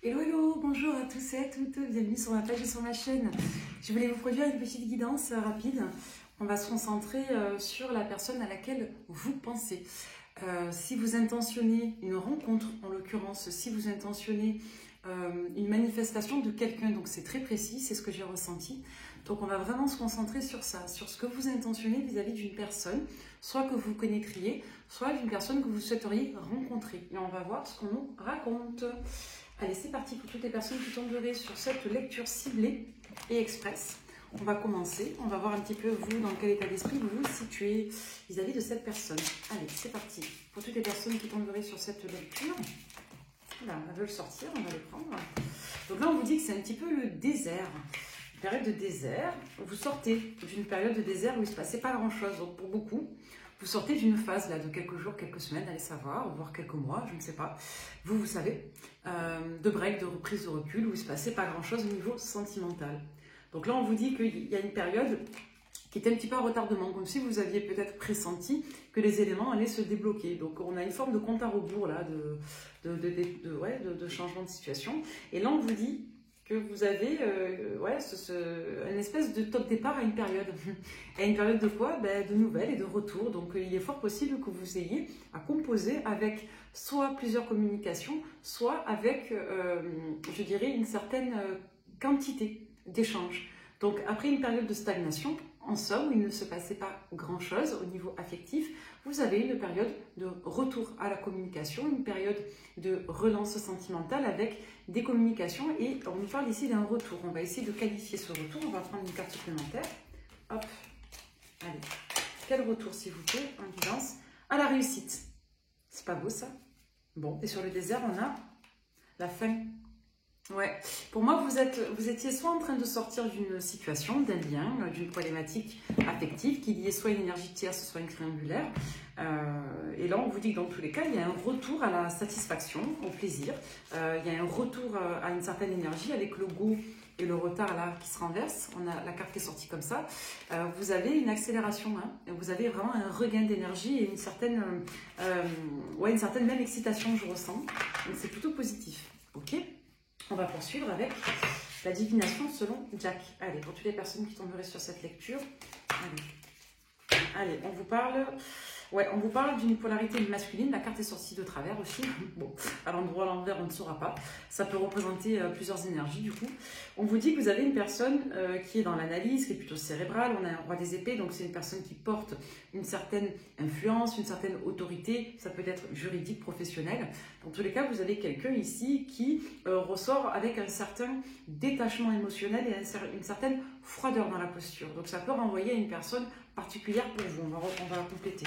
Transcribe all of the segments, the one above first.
Hello, hello, bonjour à tous et à toutes, bienvenue sur ma page et sur ma chaîne. Je voulais vous produire une petite guidance rapide. On va se concentrer sur la personne à laquelle vous pensez. Si vous intentionnez une rencontre, en l'occurrence, si vous intentionnez une manifestation de quelqu'un, donc c'est très précis, c'est ce que j'ai ressenti. Donc on va vraiment se concentrer sur ça, sur ce que vous intentionnez vis-à-vis d'une personne, soit que vous connaîtriez, soit d'une personne que vous souhaiteriez rencontrer. Et on va voir ce qu'on nous raconte. Allez, c'est parti pour toutes les personnes qui tomberaient sur cette lecture ciblée et express. On va commencer, on va voir un petit peu vous, dans quel état d'esprit vous vous situez vis-à-vis de cette personne. Allez, c'est parti. Pour toutes les personnes qui tomberaient sur cette lecture, là, elles veulent sortir, on va les prendre. Donc là, on vous dit que c'est un petit peu le désert. Une période de désert, vous sortez d'une période de désert où il ne se passait pas grand-chose. Donc pour beaucoup, vous sortez d'une phase là, de quelques jours, quelques semaines, allez savoir, voire quelques mois, je ne sais pas. Vous savez, de break, de reprise de recul, où il ne se passait pas grand-chose au niveau sentimental. Donc là, on vous dit qu'il y a une période qui était un petit peu en retardement, comme si vous aviez peut-être pressenti que les éléments allaient se débloquer. Donc on a une forme de compte à rebours là, de changement de situation. Et là, on vous dit que vous avez une espèce de top départ à une période. À une période de quoi? De nouvelles et de retour. Donc il est fort possible que vous ayez à composer avec soit plusieurs communications, soit avec, je dirais, une certaine quantité d'échanges. Donc après une période de stagnation, en somme, où il ne se passait pas grand-chose au niveau affectif, vous avez une période de retour à la communication, une période de relance sentimentale avec des communications, et on nous parle ici d'un retour. On va essayer de qualifier ce retour, on va prendre une carte supplémentaire. Hop, allez. Quel retour, s'il vous plaît, en guidance? À la réussite. C'est pas beau, ça? Bon, et sur le désert, on a la fin. Ouais, pour moi, vous étiez soit en train de sortir d'une situation, d'un lien, d'une problématique affective qui liait soit une énergie tierce, soit une triangulaire. Et là, on vous dit que dans tous les cas, il y a un retour à la satisfaction, au plaisir. Il y a un retour à une certaine énergie avec le go et le retard là qui se renverse. On a la carte qui est sortie comme ça. Vous avez une accélération, hein, vous avez vraiment un regain d'énergie et une certaine même excitation, je ressens. Donc c'est plutôt positif. Ok ? On va poursuivre avec la divination selon Jack. Allez, pour toutes les personnes qui tomberaient sur cette lecture, allez, on vous parle d'une polarité masculine. La carte est sortie de travers aussi. Bon, à l'endroit, à l'envers, on ne saura pas. Ça peut représenter plusieurs énergies du coup. On vous dit que vous avez une personne qui est dans l'analyse, qui est plutôt cérébrale. On a un roi des épées, donc c'est une personne qui porte une certaine influence, une certaine autorité. Ça peut être juridique, professionnel. Dans tous les cas, vous avez quelqu'un ici qui ressort avec un certain détachement émotionnel et une certaine froideur dans la posture. Donc ça peut renvoyer à une personne particulière pour vous. On va compléter.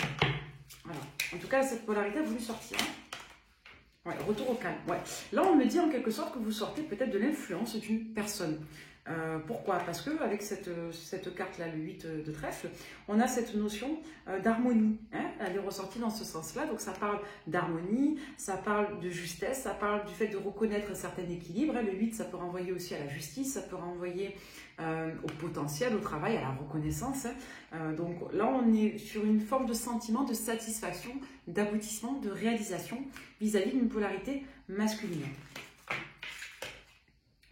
Voilà. En tout cas, cette polarité a voulu sortir. Ouais, retour au calme. Ouais. Là, on me dit en quelque sorte que vous sortez peut-être de l'influence d'une personne. Pourquoi? Parce qu'avec cette carte-là, le 8 de trèfle, on a cette notion d'harmonie. Hein, elle est ressortie dans ce sens-là. Donc, ça parle d'harmonie, ça parle de justesse, ça parle du fait de reconnaître un certain équilibre. Le 8, ça peut renvoyer aussi à la justice, ça peut renvoyer au potentiel, au travail, à la reconnaissance. Donc là, on est sur une forme de sentiment de satisfaction, d'aboutissement, de réalisation vis-à-vis d'une polarité masculine.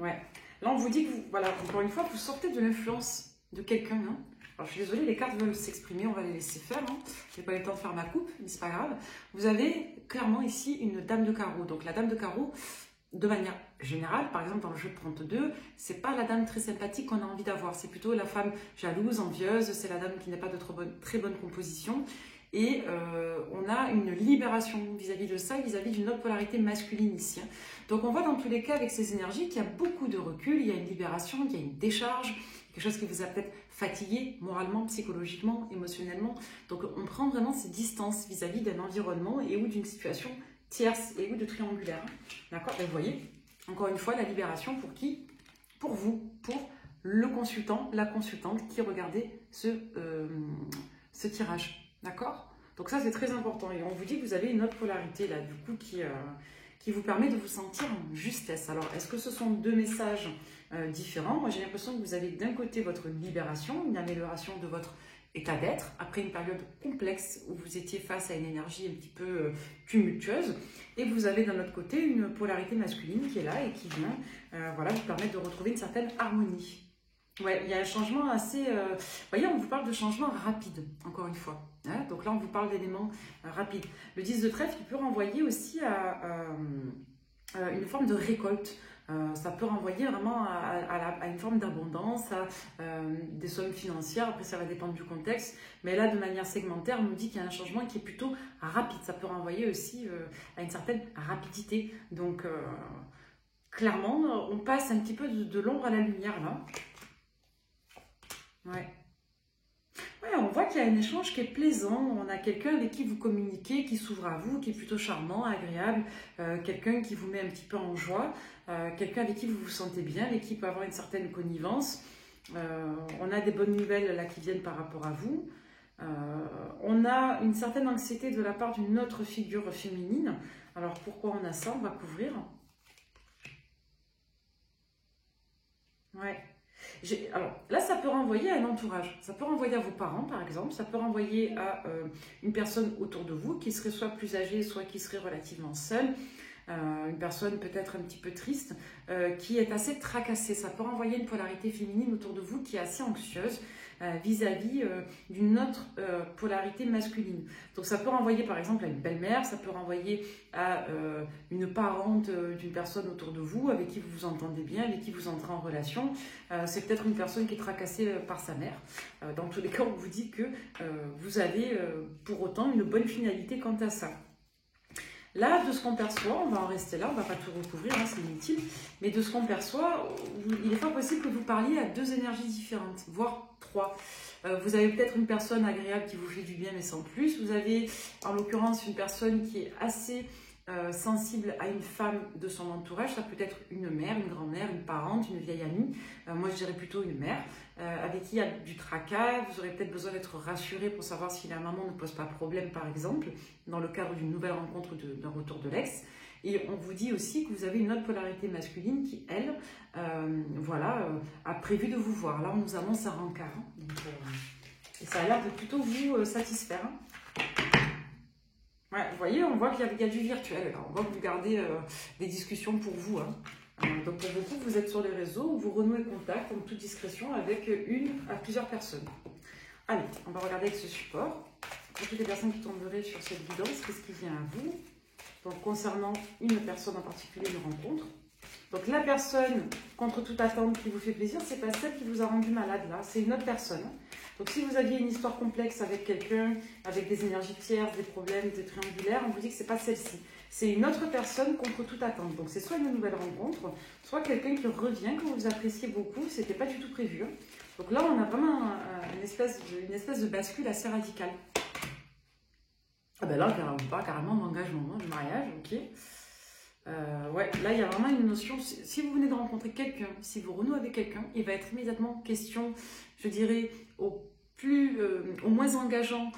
Ouais. Là, on vous dit que, voilà, encore une fois, vous sortez de l'influence de quelqu'un. Hein. Alors, je suis désolée, les cartes veulent s'exprimer, on va les laisser faire. Hein. Je n'ai pas eu le temps de faire ma coupe, mais c'est pas grave. Vous avez clairement ici une dame de carreau. Donc, la dame de carreau, de manière générale, par exemple dans le jeu de 32, c'est pas la dame très sympathique qu'on a envie d'avoir. C'est plutôt la femme jalouse, envieuse, c'est la dame qui n'a pas de très bonne composition. Et on a une libération vis-à-vis de ça, vis-à-vis d'une autre polarité masculine ici. Donc on voit dans tous les cas avec ces énergies qu'il y a beaucoup de recul, il y a une libération, il y a une décharge, quelque chose qui vous a peut-être fatigué moralement, psychologiquement, émotionnellement. Donc on prend vraiment ces distances vis-à-vis d'un environnement et ou d'une situation tierce et ou de triangulaire. D'accord? Vous voyez, encore une fois, la libération pour qui? Pour vous, pour le consultant, la consultante qui regardait ce tirage. D'accord? Donc ça, c'est très important. Et on vous dit que vous avez une autre polarité, là, du coup, qui vous permet de vous sentir en justesse. Alors, est-ce que ce sont deux messages différents? Moi, j'ai l'impression que vous avez d'un côté votre libération, une amélioration de votre état d'être, après une période complexe où vous étiez face à une énergie un petit peu tumultueuse, et vous avez d'un autre côté une polarité masculine qui est là et qui vient voilà, vous permettre de retrouver une certaine harmonie. Ouais, il y a un changement assez... vous voyez, on vous parle de changement rapide, encore une fois. Hein, donc là, on vous parle d'éléments rapides. Le 10 de trèfle, il peut renvoyer aussi à une forme de récolte. Ça peut renvoyer vraiment à une forme d'abondance, à des sommes financières. Après, ça va dépendre du contexte. Mais là, de manière segmentaire, on nous dit qu'il y a un changement qui est plutôt rapide. Ça peut renvoyer aussi à une certaine rapidité. Donc, clairement, on passe un petit peu de l'ombre à la lumière, là. Ouais. Ouais, on voit qu'il y a un échange qui est plaisant. On a quelqu'un avec qui vous communiquez, qui s'ouvre à vous, qui est plutôt charmant, agréable, quelqu'un qui vous met un petit peu en joie, quelqu'un avec qui vous vous sentez bien, avec qui peut avoir une certaine connivence. On a des bonnes nouvelles là qui viennent par rapport à vous. On a une certaine anxiété de la part d'une autre figure féminine. Alors pourquoi on a ça? On va couvrir. Ouais. Alors là, ça peut renvoyer à un entourage. Ça peut renvoyer à vos parents, par exemple. Ça peut renvoyer à une personne autour de vous qui serait soit plus âgée, soit qui serait relativement seule. Une personne peut-être un petit peu triste, qui est assez tracassée. Ça peut renvoyer une polarité féminine autour de vous qui est assez anxieuse vis-à-vis d'une autre polarité masculine. Donc ça peut renvoyer par exemple à une belle-mère, ça peut renvoyer à une parente d'une personne autour de vous avec qui vous vous entendez bien, avec qui vous entrez en relation. C'est peut-être une personne qui est tracassée par sa mère. Dans tous les cas, on vous dit que vous avez pour autant une bonne finalité quant à ça. Là, de ce qu'on perçoit, on va en rester là, on ne va pas tout recouvrir, hein, c'est inutile, mais de ce qu'on perçoit, il est fort possible que vous parliez à deux énergies différentes, voire trois. Vous avez peut-être une personne agréable qui vous fait du bien, mais sans plus. Vous avez, en l'occurrence, une personne qui est assez sensible à une femme de son entourage. Ça peut être une mère, une grand-mère, une parente, une vieille amie. Moi, je dirais plutôt une mère, avec qui il y a du tracas. Vous aurez peut-être besoin d'être rassuré pour savoir si la maman ne pose pas problème, par exemple, dans le cadre d'une nouvelle rencontre d'un retour de l'ex. Et on vous dit aussi que vous avez une autre polarité masculine qui, elle, voilà, a prévu de vous voir. Là, on nous annonce un rencard. Hein. Donc, et ça a l'air de plutôt vous satisfaire. Hein. Ouais, vous voyez, on voit qu'il y a du virtuel. Là. On voit que vous gardez des discussions pour vous. Hein. Donc, pour beaucoup, vous êtes sur les réseaux, vous renouez contact en toute discrétion avec une à plusieurs personnes. Allez, on va regarder avec ce support. Pour toutes les personnes qui tomberaient sur cette guidance, qu'est-ce qui vient à vous? Donc, concernant une personne en particulier, une rencontre. Donc, la personne, contre toute attente, qui vous fait plaisir, c'est pas celle qui vous a rendu malade, là. C'est une autre personne. Donc, si vous aviez une histoire complexe avec quelqu'un, avec des énergies tierces, des problèmes, des triangulaires, on vous dit que c'est pas celle-ci. C'est une autre personne contre toute attente. Donc, c'est soit une nouvelle rencontre, soit quelqu'un qui revient, que vous appréciez beaucoup. C'était pas du tout prévu. Hein. Donc là, on a vraiment une espèce de bascule assez radicale. Ah ben là, on parle carrément d'engagement, de mariage, ok. Ouais, là, il y a vraiment une notion, si vous venez de rencontrer quelqu'un, si vous renouez avec quelqu'un, il va être immédiatement question, je dirais, au moins engageant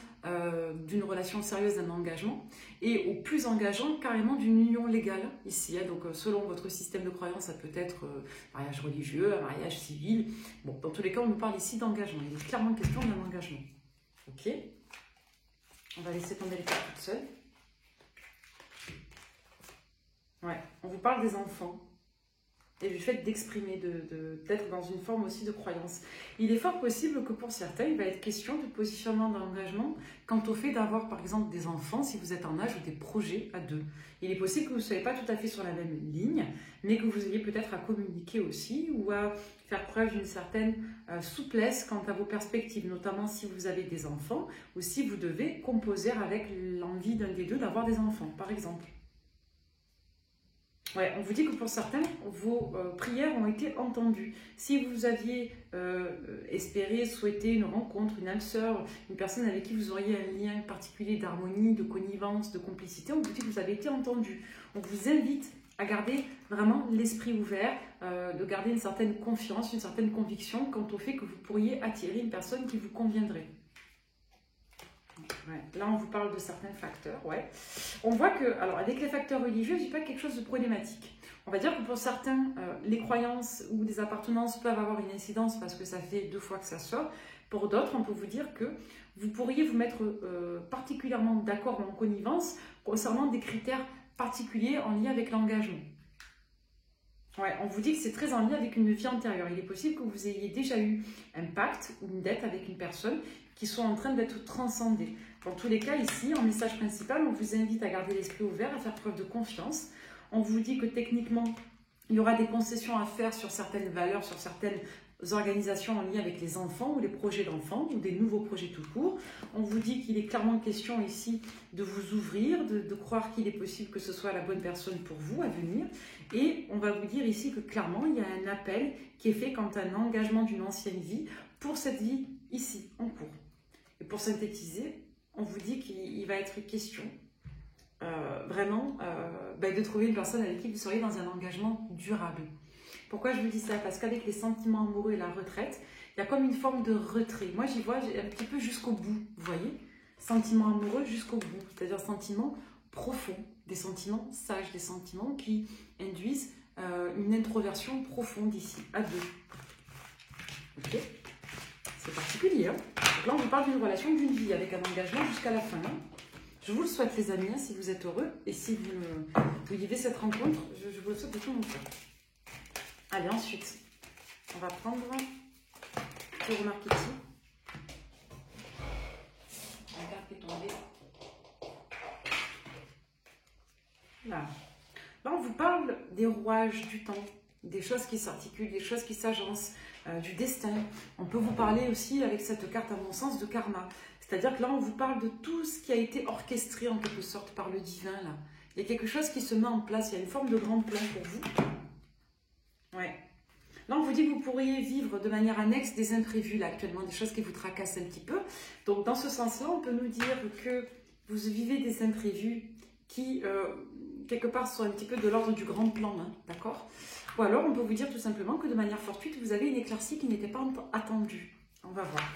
d'une relation sérieuse, d'un engagement, et au plus engageant carrément d'une union légale ici. Hein. Donc, selon votre système de croyance, ça peut être mariage religieux, un mariage civil. Bon, dans tous les cas, on nous parle ici d'engagement. Il est clairement question d'un engagement. Ok. On va laisser tomber les cartes toutes seules. Ouais, on vous parle des enfants et du fait d'exprimer, d'être dans une forme aussi de croyance. Il est fort possible que pour certains, il va être question de positionnement d'engagement quant au fait d'avoir par exemple des enfants si vous êtes en âge ou des projets à deux. Il est possible que vous ne soyez pas tout à fait sur la même ligne, mais que vous ayez peut-être à communiquer aussi ou à faire preuve d'une certaine souplesse quant à vos perspectives, notamment si vous avez des enfants ou si vous devez composer avec l'envie d'un des deux d'avoir des enfants, par exemple. Ouais, on vous dit que pour certains, vos prières ont été entendues. Si vous aviez espéré, souhaité une rencontre, une âme sœur, une personne avec qui vous auriez un lien particulier d'harmonie, de connivence, de complicité, on vous dit que vous avez été entendu. On vous invite à garder vraiment l'esprit ouvert, de garder une certaine confiance, une certaine conviction quant au fait que vous pourriez attirer une personne qui vous conviendrait. Ouais. Là, on vous parle de certains facteurs. Ouais. On voit que, alors avec les facteurs religieux, je ne dis pas quelque chose de problématique. On va dire que pour certains, les croyances ou des appartenances peuvent avoir une incidence parce que ça fait 2 fois que ça sort. Pour d'autres, on peut vous dire que vous pourriez vous mettre particulièrement d'accord ou en connivence concernant des critères particuliers en lien avec l'engagement. Ouais, on vous dit que c'est très en lien avec une vie antérieure. Il est possible que vous ayez déjà eu un pacte ou une dette avec une personne qui soit en train d'être transcendée. Dans tous les cas, ici, en message principal, on vous invite à garder l'esprit ouvert, à faire preuve de confiance. On vous dit que techniquement, il y aura des concessions à faire sur certaines valeurs, sur certaines organisations en lien avec les enfants ou les projets d'enfants ou des nouveaux projets tout court. On vous dit qu'il est clairement question ici de vous ouvrir, de croire qu'il est possible que ce soit la bonne personne pour vous à venir. Et on va vous dire ici que clairement, il y a un appel qui est fait quant à un engagement d'une ancienne vie pour cette vie ici, en cours. Et pour synthétiser, on vous dit qu'il va être question vraiment de trouver une personne avec qui vous seriez dans un engagement durable. Pourquoi je vous dis ça? Parce qu'avec les sentiments amoureux et la retraite, il y a comme une forme de retrait. Moi, j'y vois un petit peu jusqu'au bout, vous voyez? Sentiments amoureux jusqu'au bout, c'est-à-dire sentiments profonds, des sentiments sages, des sentiments qui induisent une introversion profonde ici, à deux. Ok? C'est particulier, hein? Donc là, on vous parle d'une relation, d'une vie, avec un engagement jusqu'à la fin. Hein? Je vous le souhaite, les amis, hein, si vous êtes heureux et si vous vivez cette rencontre, je vous le souhaite de tout mon cœur. Allez, ensuite, on va prendre pour marketing. La carte est tombée. Là, on vous parle des rouages du temps, des choses qui s'articulent, des choses qui s'agencent, du destin. On peut vous parler aussi, avec cette carte, à mon sens, de karma. C'est-à-dire que là, on vous parle de tout ce qui a été orchestré, en quelque sorte, par le divin. Là. Il y a quelque chose qui se met en place. Il y a une forme de grand plan pour vous. Ouais. Là, on vous dit que vous pourriez vivre de manière annexe des imprévus, là, actuellement, des choses qui vous tracassent un petit peu. Donc, dans ce sens-là, on peut nous dire que vous vivez des imprévus qui, quelque part, sont un petit peu de l'ordre du grand plan, hein, d'accord? Ou alors, on peut vous dire tout simplement que de manière fortuite, vous avez une éclaircie qui n'était pas attendue. On va voir.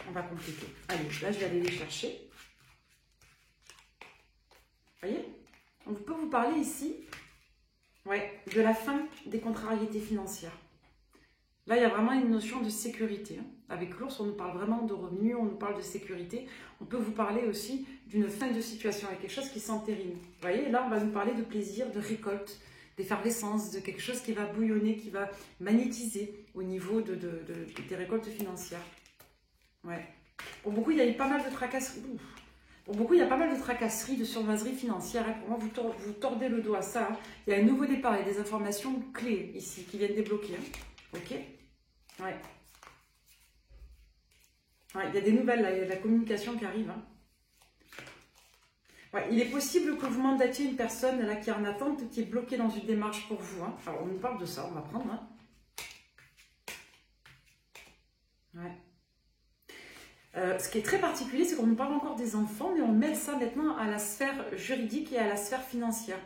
On va compliquer. Allez, là, je vais aller les chercher. Vous voyez? On peut vous parler ici de la fin des contrariétés financières. Là, il y a vraiment une notion de sécurité. Hein. Avec l'ours, on nous parle vraiment de revenus, on nous parle de sécurité. On peut vous parler aussi d'une fin de situation, avec quelque chose qui s'entérine. Vous voyez, là, on va nous parler de plaisir, de récolte, d'effervescence, de quelque chose qui va bouillonner, qui va magnétiser au niveau des récoltes financières. Ouais. Pour beaucoup, il y a eu pas mal de tracasseries. Pour beaucoup, il y a pas mal de tracasseries, de survaseries financières. Pour moi, vous tordez le dos à ça. Hein. Il y a un nouveau départ, il y a des informations clés ici qui viennent débloquer. Hein. Ok? Ouais. Ouais, il y a des nouvelles, là, il y a de la communication qui arrive. Hein. Ouais, il est possible que vous mandatiez une personne là, qui est en attente, qui est bloquée dans une démarche pour vous. Hein. Alors, on nous parle de ça, on va prendre. Hein. Ouais. Ce qui est très particulier, c'est qu'on nous parle encore des enfants, mais on met ça maintenant à la sphère juridique et à la sphère financière.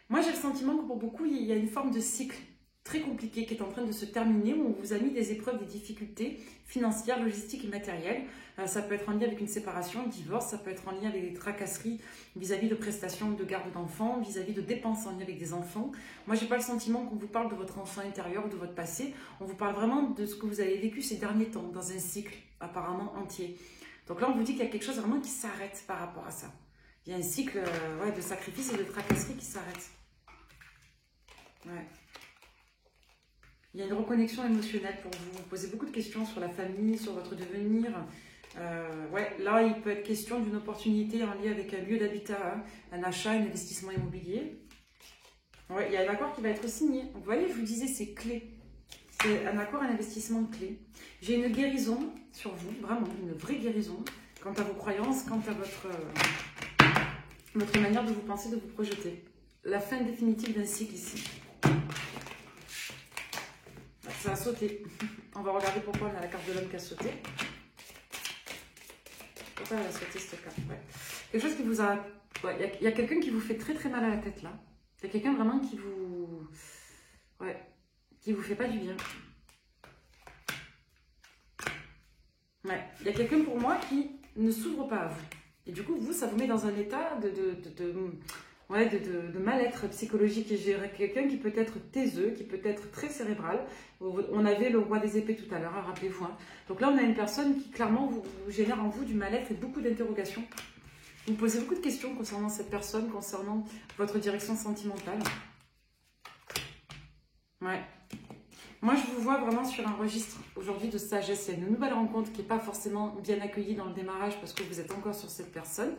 Moi, j'ai le sentiment que pour beaucoup, il y a une forme de cycle très compliqué qui est en train de se terminer, où on vous a mis des épreuves, des difficultés financières, logistiques et matérielles. Ça peut être en lien avec une séparation, un divorce, ça peut être en lien avec des tracasseries vis-à-vis de prestations de garde d'enfants, vis-à-vis de dépenses en lien avec des enfants. Moi, j'ai pas le sentiment qu'on vous parle de votre enfant intérieur ou de votre passé. On vous parle vraiment de ce que vous avez vécu ces derniers temps, dans un cycle apparemment entier. Donc là, on vous dit qu'il y a quelque chose vraiment qui s'arrête par rapport à ça. Il y a un cycle de sacrifice et de tracasserie qui s'arrête. Ouais. Il y a une reconnexion émotionnelle pour vous. Vous posez beaucoup de questions sur la famille, sur votre devenir. Là, il peut être question d'une opportunité en lien avec un lieu d'habitat, hein, un achat, un investissement immobilier. Ouais, il y a un accord qui va être signé. Donc, vous voyez, je vous disais, c'est clé. C'est un accord, un investissement clé. J'ai une guérison sur vous, vraiment, une vraie guérison, quant à vos croyances, quant à votre manière de vous penser, de vous projeter. La fin définitive d'un cycle ici. Ça a sauté. On va regarder pourquoi on a la carte de l'homme qui a sauté. Pourquoi elle a sauté cette carte? Ouais. Quelque chose qui vous a... Il y a quelqu'un qui vous fait très très mal à la tête là. Il y a quelqu'un vraiment qui vous... qui vous fait pas du bien. Ouais. Il y a quelqu'un pour moi qui ne s'ouvre pas à vous. Et du coup, vous, ça vous met dans un état ouais, de mal-être psychologique. Et j'ai quelqu'un qui peut être taiseux, qui peut être très cérébral. On avait le roi des épées tout à l'heure, hein, rappelez-vous. Hein. Donc là, on a une personne qui clairement vous génère en vous du mal-être et beaucoup d'interrogations. Vous posez beaucoup de questions concernant cette personne, concernant votre direction sentimentale. Ouais. Moi, je vous vois vraiment sur un registre aujourd'hui de sagesse. Il y a une nouvelle rencontre qui n'est pas forcément bien accueillie dans le démarrage parce que vous êtes encore sur cette personne.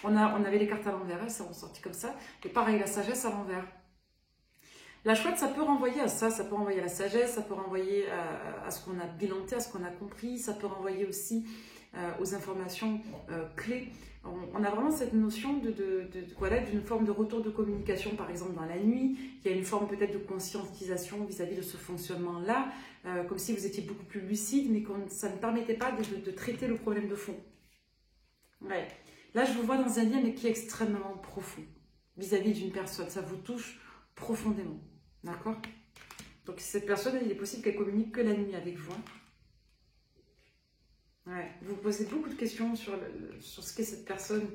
On avait les cartes à l'envers, elles sont ressorties comme ça. Et pareil, la sagesse à l'envers. La chouette, ça peut renvoyer à ça, ça peut renvoyer à la sagesse, ça peut renvoyer à ce qu'on a bilanté, à ce qu'on a compris, ça peut renvoyer aussi aux informations clés. On a vraiment cette notion voilà, d'une forme de retour de communication, par exemple dans la nuit. Il y a une forme peut-être de conscientisation vis-à-vis de ce fonctionnement-là, comme si vous étiez beaucoup plus lucide, mais que ça ne permettait pas de traiter le problème de fond. Ouais. Là, je vous vois dans un lien, mais qui est extrêmement profond vis-à-vis d'une personne. Ça vous touche profondément. D'accord? Donc, cette personne, il est possible qu'elle communique que la nuit avec vous. Ouais. Vous posez beaucoup de questions sur ce qu'est cette personne.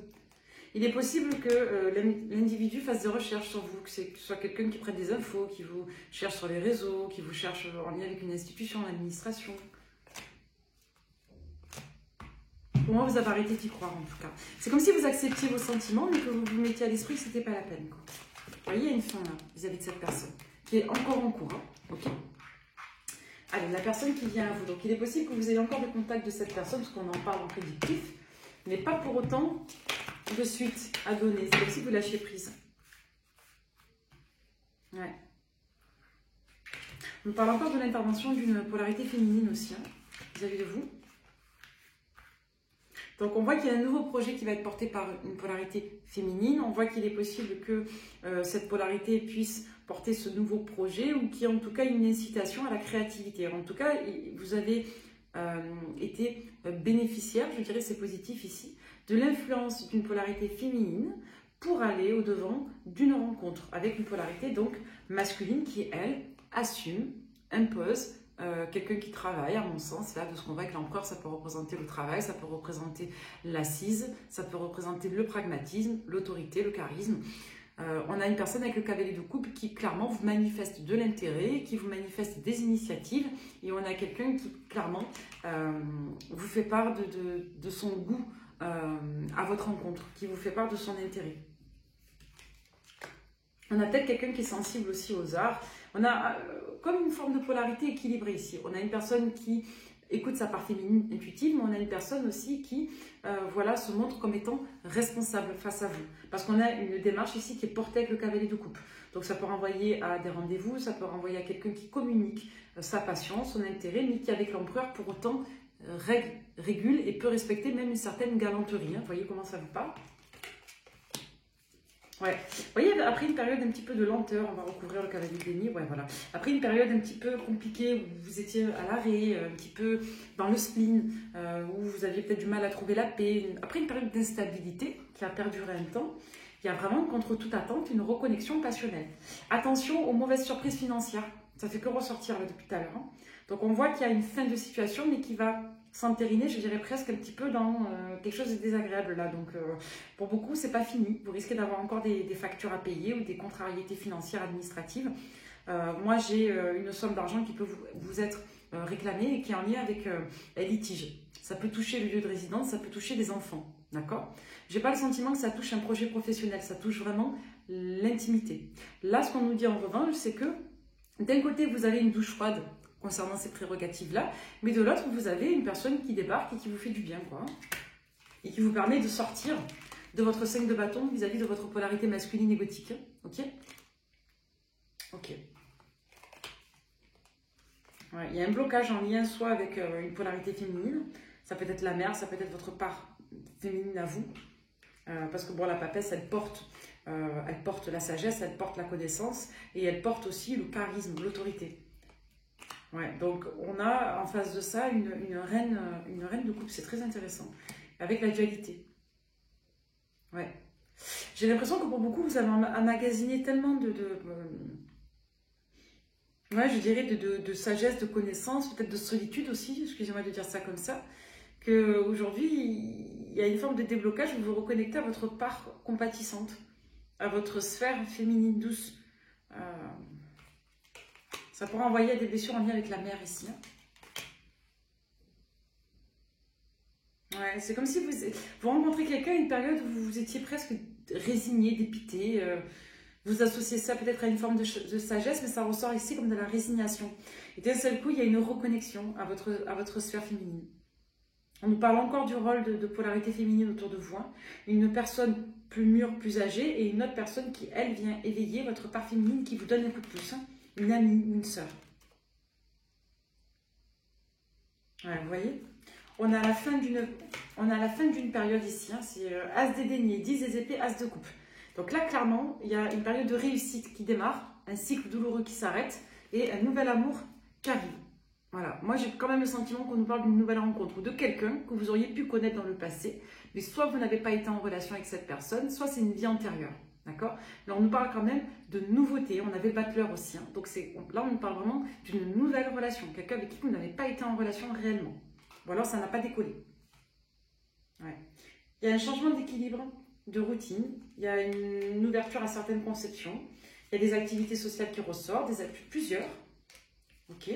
Il est possible que l'individu fasse des recherches sur vous, que ce soit quelqu'un qui prenne des infos, qui vous cherche sur les réseaux, qui vous cherche en lien avec une institution, l'administration. Pour moi, vous avez arrêté d'y croire, en tout cas. C'est comme si vous acceptiez vos sentiments, mais que vous vous mettiez à l'esprit que ce n'était pas la peine. Quoi. Vous voyez, il y a une fin là, vis-à-vis de cette personne, qui est encore en cours. Hein. Ok. Allez, la personne qui vient à vous. Donc, il est possible que vous ayez encore des contacts de cette personne, parce qu'on en parle en prédictif, mais pas pour autant de suite à donner. C'est comme si vous lâchez prise. Ouais. On parle encore de l'intervention d'une polarité féminine aussi, hein, vis-à-vis de vous. Donc, on voit qu'il y a un nouveau projet qui va être porté par une polarité féminine. On voit qu'il est possible que cette polarité puisse porter ce nouveau projet ou qu'il y ait en tout cas une incitation à la créativité. En tout cas, vous avez été bénéficiaire, je dirais c'est positif ici, de l'influence d'une polarité féminine pour aller au-devant d'une rencontre avec une polarité donc masculine qui, elle, assume, impose, quelqu'un qui travaille, à mon sens, là, de ce qu'on voit avec l'empereur, ça peut représenter le travail, ça peut représenter l'assise, ça peut représenter le pragmatisme, l'autorité, le charisme. On a une personne avec le cavalier de coupe qui, clairement, vous manifeste de l'intérêt, qui vous manifeste des initiatives, et on a quelqu'un qui, clairement, vous fait part de son goût à votre rencontre, qui vous fait part de son intérêt. On a peut-être quelqu'un qui est sensible aussi aux arts. On a comme une forme de polarité équilibrée ici. On a une personne qui écoute sa part féminine intuitive, mais on a une personne aussi qui voilà, se montre comme étant responsable face à vous. Parce qu'on a une démarche ici qui est portée avec le cavalier de coupe. Donc ça peut renvoyer à des rendez-vous, ça peut renvoyer à quelqu'un qui communique sa passion, son intérêt, mais qui avec l'empereur pour autant régule et peut respecter même une certaine galanterie. Hein. Vous voyez comment ça vous parle? Ouais, vous voyez, après une période un petit peu de lenteur, on va recouvrir le cavalier de denier, ouais, voilà. Après une période un petit peu compliquée, où vous étiez à l'arrêt, un petit peu dans le spleen, où vous aviez peut-être du mal à trouver la paix, après une période d'instabilité qui a perduré un temps, il y a vraiment, contre toute attente, une reconnexion passionnelle. Attention aux mauvaises surprises financières, ça fait que ressortir là depuis tout à l'heure. Hein. Donc on voit qu'il y a une fin de situation, mais qui va s'entériner, je dirais presque un petit peu dans quelque chose de désagréable là. Donc pour beaucoup, c'est pas fini. Vous risquez d'avoir encore des factures à payer ou des contrariétés financières administratives. Moi, j'ai une somme d'argent qui peut vous être réclamée et qui est en lien avec un litige. Ça peut toucher le lieu de résidence, ça peut toucher des enfants. D'accord? J'ai pas le sentiment que ça touche un projet professionnel, ça touche vraiment l'intimité. Là, ce qu'on nous dit en revanche, c'est que d'un côté, vous avez une douche froide concernant ces prérogatives-là, mais de l'autre, vous avez une personne qui débarque et qui vous fait du bien, quoi, et qui vous permet de sortir de votre 5 de bâton vis-à-vis de votre polarité masculine et gothique. Ok? Ok. Ouais, il y a un blocage en lien soit avec une polarité féminine, ça peut être la mère, ça peut être votre part féminine à vous, parce que bon, la papesse, elle porte la sagesse, elle porte la connaissance, et elle porte aussi le charisme, l'autorité. Ouais, donc on a en face de ça une reine de coupe, c'est très intéressant, avec la dualité. Ouais. J'ai l'impression que pour beaucoup, vous avez emmagasiné tellement ouais, je dirais de sagesse, de connaissance, peut-être de solitude aussi, excusez-moi de dire ça comme ça, qu'aujourd'hui, il y a une forme de déblocage où vous vous reconnectez à votre part compatissante. à votre sphère féminine douce. Ça pourrait envoyer à des blessures en lien avec la mère ici. Ouais, c'est comme si vous rencontrez quelqu'un à une période où vous étiez presque résigné, dépité. Vous associez ça peut-être à une forme de sagesse, mais ça ressort ici comme de la résignation. Et d'un seul coup, il y a une reconnexion à votre sphère féminine. On nous parle encore du rôle de polarité féminine autour de vous. Hein. Une personne plus mûre, plus âgée, et une autre personne qui, elle, vient éveiller votre part féminine, qui vous donne un coup de pouce. Hein. Une amie, une sœur. Ouais, vous voyez, on a la fin d'une période ici. Hein. C'est As des deniers, 10 des épées, As de coupe. Donc là, clairement, il y a une période de réussite qui démarre, un cycle douloureux qui s'arrête et un nouvel amour qui arrive. Voilà, moi j'ai quand même le sentiment qu'on nous parle d'une nouvelle rencontre ou de quelqu'un que vous auriez pu connaître dans le passé, mais soit vous n'avez pas été en relation avec cette personne, soit c'est une vie antérieure, d'accord? Là on nous parle quand même de nouveautés, on avait le battleur aussi, hein, donc là on nous parle vraiment d'une nouvelle relation, quelqu'un avec qui vous n'avez pas été en relation réellement, ou alors ça n'a pas décollé. Ouais. Il y a un changement d'équilibre, de routine, il y a une ouverture à certaines conceptions, il y a des activités sociales qui ressortent, plusieurs, ok?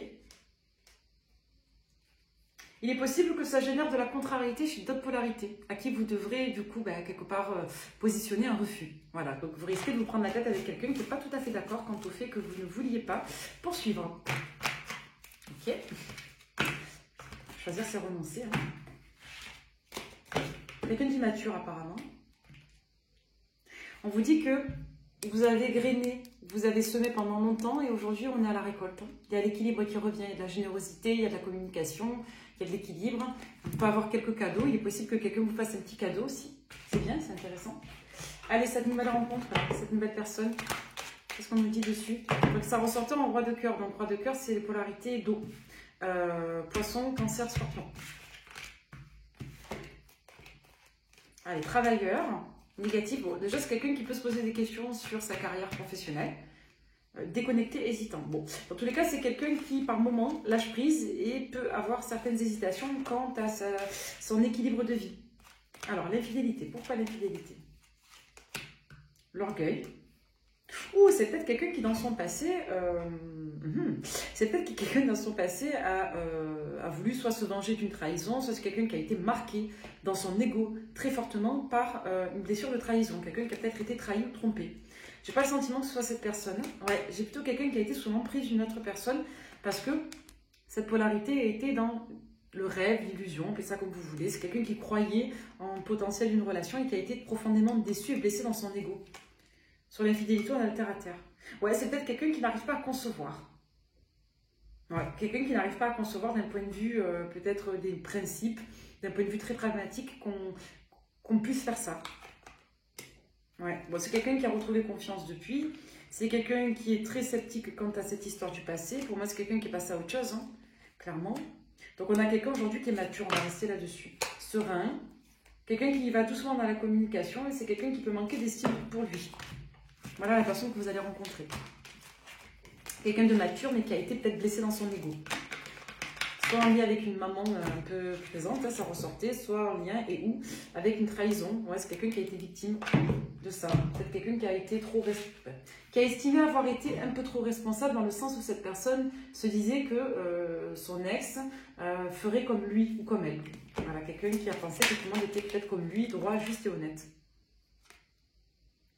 Il est possible que ça génère de la contrariété chez d'autres polarités, à qui vous devrez, du coup, quelque part, positionner un refus. Voilà, donc vous risquez de vous prendre la tête avec quelqu'un qui n'est pas tout à fait d'accord quant au fait que vous ne vouliez pas poursuivre. Ok. Choisir, c'est renoncer. Hein. Quelqu'un d'immature, apparemment. On vous dit que vous avez grainé, vous avez semé pendant longtemps et aujourd'hui, on est à la récolte. Il y a l'équilibre qui revient, il y a de la générosité, il y a de la communication, il y a de l'équilibre. Vous pouvez avoir quelques cadeaux. Il est possible que quelqu'un vous fasse un petit cadeau aussi. C'est bien, c'est intéressant. Allez, cette nouvelle rencontre, cette nouvelle personne, qu'est-ce qu'on nous dit dessus? Donc, ça ressortait en roi de cœur. Donc, roi de cœur, c'est les polarités d'eau. Poisson, cancer, scorpion. Allez, travailleur, négatif. Bon, déjà, c'est quelqu'un qui peut se poser des questions sur sa carrière professionnelle. Déconnecté, hésitant. Bon, dans tous les cas, c'est quelqu'un qui, par moment, lâche prise et peut avoir certaines hésitations quant à son équilibre de vie. Alors, l'infidélité. Pourquoi l'infidélité? L'orgueil. Ou c'est peut-être quelqu'un qui, dans son passé, a voulu soit se venger d'une trahison, soit c'est quelqu'un qui a été marqué dans son ego très fortement par une blessure de trahison. Quelqu'un qui a peut-être été trahi ou trompé. J'ai pas le sentiment que ce soit cette personne. Ouais, j'ai plutôt quelqu'un qui a été sous l'emprise d'une autre personne parce que cette polarité a été dans le rêve, l'illusion, appelez ça comme vous voulez. C'est quelqu'un qui croyait en le potentiel d'une relation et qui a été profondément déçu et blessé dans son ego. Sur l'infidélité, on a le terre à terre. Ouais, c'est peut-être quelqu'un qui n'arrive pas à concevoir. Ouais, quelqu'un qui n'arrive pas à concevoir d'un point de vue, peut-être des principes, d'un point de vue très pragmatique, qu'on puisse faire ça. Ouais, bon, c'est quelqu'un qui a retrouvé confiance depuis. C'est quelqu'un qui est très sceptique quant à cette histoire du passé. Pour moi, c'est quelqu'un qui est passé à autre chose, hein, clairement. Donc, on a quelqu'un aujourd'hui qui est mature. On va rester là-dessus. Serein. Quelqu'un qui va doucement dans la communication. Et c'est quelqu'un qui peut manquer d'estime pour lui. Voilà la personne que vous allez rencontrer. Quelqu'un de mature, mais qui a été peut-être blessé dans son ego. Soit en lien avec une maman un peu présente, hein, ça ressortait, soit en lien et ou avec une trahison. Ouais, c'est quelqu'un qui a été victime de ça. Peut-être quelqu'un qui a été qui a estimé avoir été un peu trop responsable dans le sens où cette personne se disait que son ex ferait comme lui ou comme elle. Voilà, quelqu'un qui a pensé que tout le monde était peut-être comme lui, droit, juste et honnête.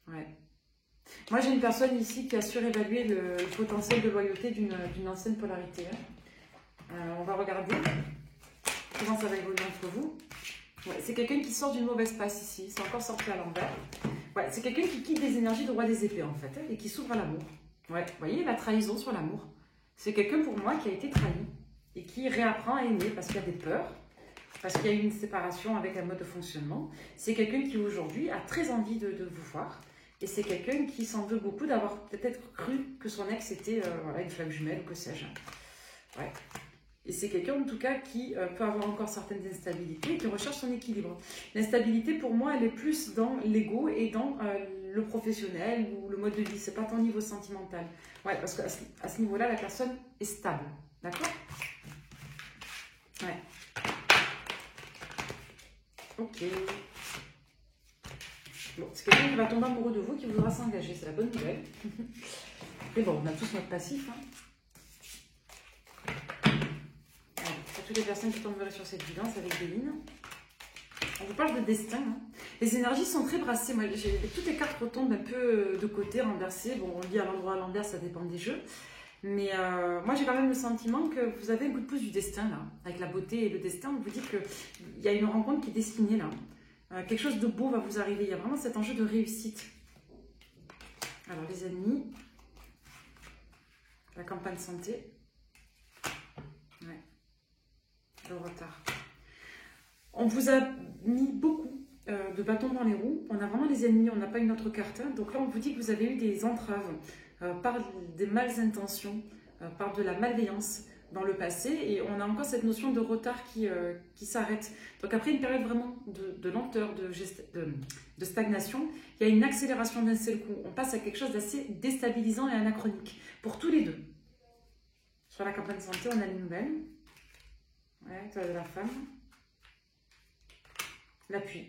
Ouais. Moi, j'ai une personne ici qui a surévalué le potentiel de loyauté d'une ancienne polarité. Hein. On va regarder comment ça va évoluer entre vous. Ouais, c'est quelqu'un qui sort d'une mauvaise passe ici. C'est encore sorti à l'envers. Ouais, c'est quelqu'un qui quitte les énergies de roi des épées, en fait, hein, et qui s'ouvre à l'amour. Ouais, vous voyez, la trahison sur l'amour. C'est quelqu'un, pour moi, qui a été trahi et qui réapprend à aimer parce qu'il y a des peurs, parce qu'il y a eu une séparation avec un mode de fonctionnement. C'est quelqu'un qui, aujourd'hui, a très envie de vous voir. Et c'est quelqu'un qui s'en veut beaucoup d'avoir peut-être cru que son ex était voilà, une flamme jumelle ou que sais-je. Ouais. Et c'est quelqu'un, en tout cas, qui peut avoir encore certaines instabilités et qui recherche son équilibre. L'instabilité, pour moi, elle est plus dans l'ego et dans le professionnel ou le mode de vie. C'est pas tant au niveau sentimental. Ouais, parce qu'à ce niveau-là, la personne est stable. D'accord? Ouais. Ok. Bon, c'est quelqu'un qui va tomber amoureux de vous, qui voudra s'engager, c'est la bonne nouvelle. Et bon, on a tous notre passif. Hein. Allez, pour toutes les personnes qui tomberaient sur cette guidance avec Béline. On vous parle de destin. Hein. Les énergies sont très brassées. Moi, toutes les cartes retombent un peu de côté, renversées. Bon, on lit à l'endroit à l'envers, ça dépend des jeux. Mais moi, j'ai quand même le sentiment que vous avez un coup de pouce du destin, là. Avec la beauté et le destin, on vous dit qu'il y a une rencontre qui est destinée, là. Quelque chose de beau va vous arriver. Il y a vraiment cet enjeu de réussite. Alors, les ennemis. La campagne santé. Ouais. Le retard. On vous a mis beaucoup de bâtons dans les roues. On a vraiment les ennemis, on n'a pas une autre carte. Donc là, on vous dit que vous avez eu des entraves par des malas intentions, par de la malveillance dans le passé. Et on a encore cette notion de retard qui s'arrête. Donc après une période vraiment de lenteur, de stagnation, il y a une accélération d'un seul coup. On passe à quelque chose d'assez déstabilisant et anachronique pour tous les deux. Sur la campagne santé, on a les nouvelles. Ouais, toi de la femme. L'appui.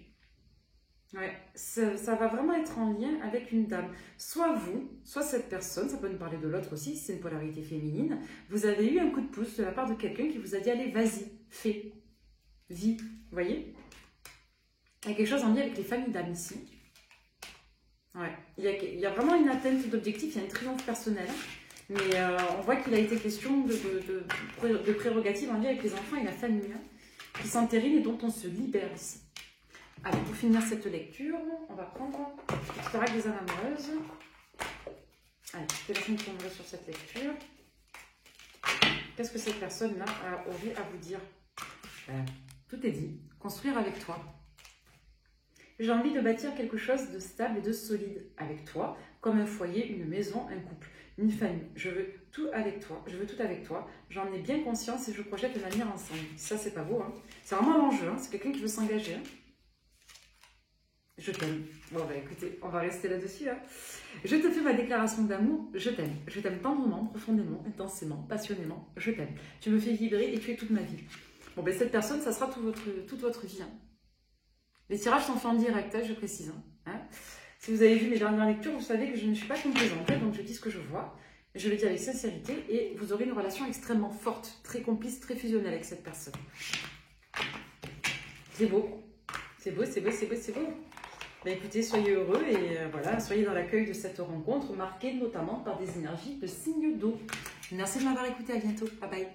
Ouais, ça va vraiment être en lien avec une dame. Soit vous, soit cette personne, ça peut nous parler de l'autre aussi, c'est une polarité féminine. Vous avez eu un coup de pouce de la part de quelqu'un qui vous a dit, allez, vas-y, fais, vis, vous voyez? Il y a quelque chose en lien avec les familles d'âmes ici. Ouais, il y a vraiment une atteinte d'objectif, il y a un triomphe personnel. Mais on voit qu'il a été question de prérogatives en lien avec les enfants et la famille, qui s'entérinent et dont on se libère ici. Allez, pour finir cette lecture, on va prendre le petit oracle des âmes amoureuses. Allez, quelle personne tomberait sur cette lecture? Qu'est-ce que cette personne-là aurait à vous dire? Tout est dit. Construire avec toi. J'ai envie de bâtir quelque chose de stable et de solide avec toi, comme un foyer, une maison, un couple, une famille. Je veux tout avec toi. Je veux tout avec toi. J'en ai bien conscience et je projette un avenir ensemble. Ça, c'est pas beau. Hein. C'est vraiment l'enjeu. Hein. C'est quelqu'un qui veut s'engager. Hein. Je t'aime. Bon, bah écoutez, on va rester là-dessus. Hein. Je te fais ma déclaration d'amour. Je t'aime. Je t'aime tendrement, profondément, intensément, passionnément. Je t'aime. Tu me fais vibrer et tu es toute ma vie. Bon, ben cette personne, ça sera toute votre vie. Hein. Les tirages sont faits en direct, hein, je précise. Hein. Si vous avez vu mes dernières lectures, vous savez que je ne suis pas complaisante. Donc je dis ce que je vois. Je le dis avec sincérité. Et vous aurez une relation extrêmement forte, très complice, très fusionnelle avec cette personne. C'est beau. C'est beau, c'est beau, c'est beau, c'est beau. Ben écoutez, soyez heureux et voilà, soyez dans l'accueil de cette rencontre, marquée notamment par des énergies de signes d'eau. Merci de m'avoir écouté, à bientôt, bye bye.